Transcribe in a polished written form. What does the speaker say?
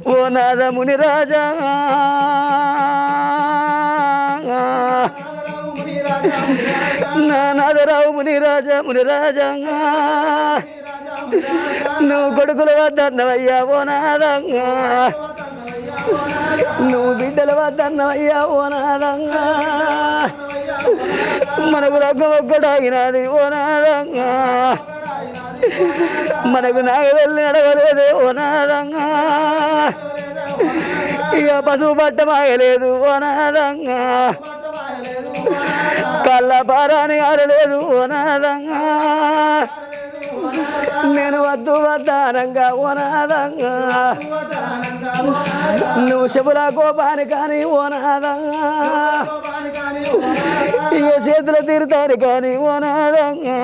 ఓ నాద మునిరాజా నా నాదరావు మునిరాజా మునిరాజా నువ్వు కొడుకులు వద్దన్నవయ్యా ఓ నాదంగా నువ్వు బిడ్డలు వద్దన్నవయ్యా ఓ నాదంగా మనకు రగ్గం ఒక్కడాగినది ఓ నాదంగా మనకు నాగవెళ్ళి నడవలేదే ఓ నాదంగా ఇక పశువు పట్ట మాయలేదు ఓ నాదంగా కళ్ళ పారాని ఆరలేదు ఓ నాదంగా నేను వద్దు వద్దానంగా ఓ నాదంగా నువ్వు శబుల కోపాని కానీ ఓ నాదంగా ఇక చేతుల తీరుతాను కానీ ఓ నాదంగా